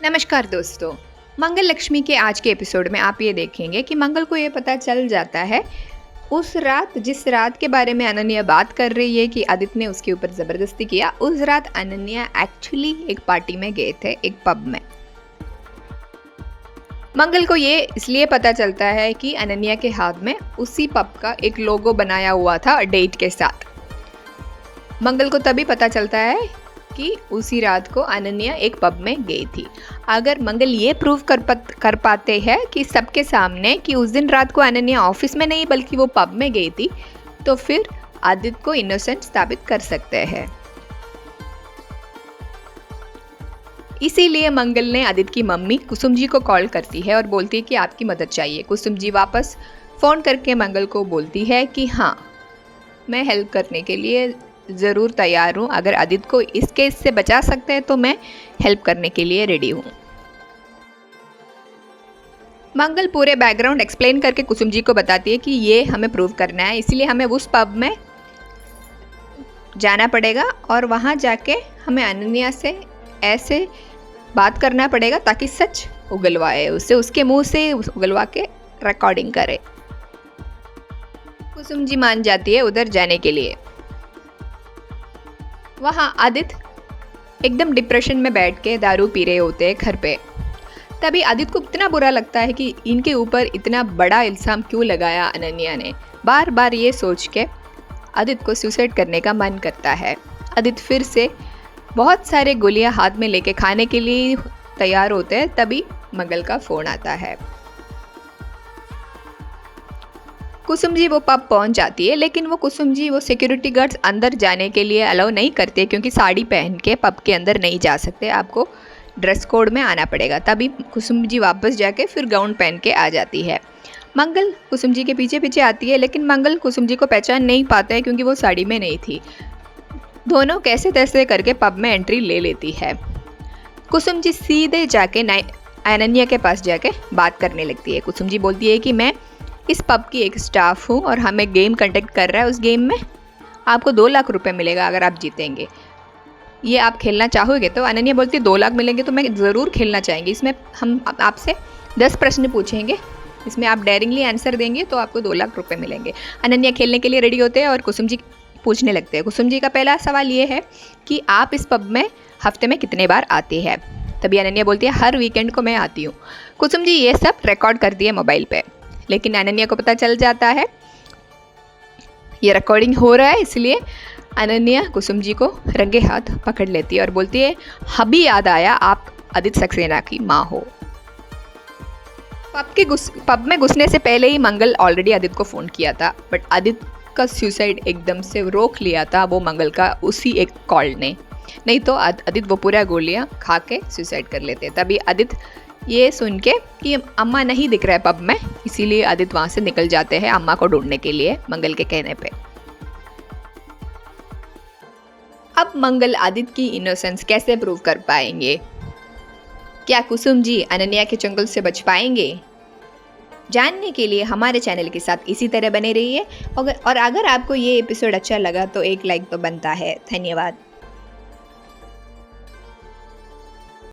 नमस्कार दोस्तों। मंगल लक्ष्मी के आज के एपिसोड में आप ये देखेंगे कि मंगल को ये पता चल जाता है उस रात, जिस रात के बारे में अनन्या बात कर रही है कि आदित्य ने उसके ऊपर ज़बरदस्ती किया, उस रात अनन्या एक्चुअली एक पार्टी में गए थे, एक पब में। मंगल को ये इसलिए पता चलता है कि अनन्या के हाथ में उसी पब का एक लोगो बनाया हुआ था डेट के साथ। मंगल को तभी पता चलता है कि उसी रात को अनन्या एक पब में गई थी। अगर मंगल ये प्रूव कर पाते हैं कि सबके सामने कि उस दिन रात को अनन्या ऑफिस में नहीं बल्कि वो पब में गई थी, तो फिर आदित्य को इनोसेंट साबित कर सकते हैं। इसीलिए मंगल ने आदित्य की मम्मी कुसुम जी को कॉल करती है और बोलती है कि आपकी मदद चाहिए। कुसुम जी वापस फ़ोन करके मंगल को बोलती है कि हाँ, मैं हेल्प करने के लिए ज़रूर तैयार हूँ। अगर आदित्य को इस केस से बचा सकते हैं तो मैं हेल्प करने के लिए रेडी हूँ। मंगल पूरे बैकग्राउंड एक्सप्लेन करके कुसुम जी को बताती है कि ये हमें प्रूव करना है, इसीलिए हमें उस पब में जाना पड़ेगा और वहाँ जाके हमें अनन्या से ऐसे बात करना पड़ेगा ताकि सच उगलवाए, उसे उसके मुंह से उगलवा के रिकॉर्डिंग करे। कुसुम जी मान जाती है उधर जाने के लिए। वहाँ आदित्य एकदम डिप्रेशन में बैठ के दारू पी रहे होते हैं घर पे। तभी आदित्य को इतना बुरा लगता है कि इनके ऊपर इतना बड़ा इल्ज़ाम क्यों लगाया अनन्या ने। बार बार ये सोच के आदित्य को सुसाइड करने का मन करता है। आदित्य फिर से बहुत सारे गोलियां हाथ में लेके खाने के लिए तैयार होते हैं। तभी मंगल का फ़ोन आता है। कुसुम जी वो पब पहुंच जाती है, लेकिन वो सिक्योरिटी गार्ड्स अंदर जाने के लिए अलाउ नहीं करते क्योंकि साड़ी पहन के पब के अंदर नहीं जा सकते, आपको ड्रेस कोड में आना पड़ेगा। तभी कुसुम जी वापस जाके फिर गाउन पहन के आ जाती है। मंगल कुसुम जी के पीछे पीछे आती है, लेकिन मंगल कुसुम जी को पहचान नहीं पाता है क्योंकि वो साड़ी में नहीं थी। दोनों कैसे तैसे करके पब में एंट्री ले लेती है। कुसुम जी सीधे जाके अनन्या के पास जाके बात करने लगती है। कुसुम जी बोलती है कि मैं इस पब की एक स्टाफ हूँ और हमें गेम कंडक्ट कर रहा है। उस गेम में आपको 2 लाख रुपए मिलेगा अगर आप जीतेंगे। ये आप खेलना चाहोगे? तो अनन्या बोलती है 2 लाख मिलेंगे तो मैं ज़रूर खेलना चाहेंगी। इसमें हम आपसे 10 प्रश्न पूछेंगे, इसमें आप डेयरिंगली आंसर देंगे तो आपको 2 लाख रुपए मिलेंगे। अनन्या खेलने के लिए रेडी होते हैं और कुसुम जी पूछने लगते हैं। कुसुम जी का पहला सवाल ये है कि आप इस पब में हफ्ते में कितने बार आते हैं? तभी अनन्या बोलती है हर वीकेंड को मैं आती हूँ। कुसुम जी ये सब रिकॉर्ड कर दिए मोबाइल पे, लेकिन अनन्या को पता चल जाता है ये रिकॉर्डिंग हो रहा है, इसलिए अनन्या कुसुम जी को रंगे हाथ पकड़ लेती है और बोलती है अभी याद आया आप आदित्य सक्सेना की माँ हो। पब में घुसने से पहले ही मंगल ऑलरेडी आदित्य को फ़ोन किया था, बट आदित्य का सुसाइड एकदम से रोक लिया था वो मंगल का उसी एक कॉल ने, नहीं तो आदित्य वो पूरा गोलियां खा के सुसाइड कर लेते। तभी आदित्य ये सुन के कि अम्मा नहीं दिख रहा है पब में, इसीलिए आदित्य वहाँ से निकल जाते हैं अम्मा को ढूंढने के लिए मंगल के कहने पे। अब मंगल आदित्य की इनोसेंस कैसे प्रूव कर पाएंगे? क्या कुसुम जी अनन्या के चंगुल से बच पाएंगे? जानने के लिए हमारे चैनल के साथ इसी तरह बने रहिए और अगर आपको ये एपिसोड अच्छा लगा तो एक लाइक तो बनता है। धन्यवाद।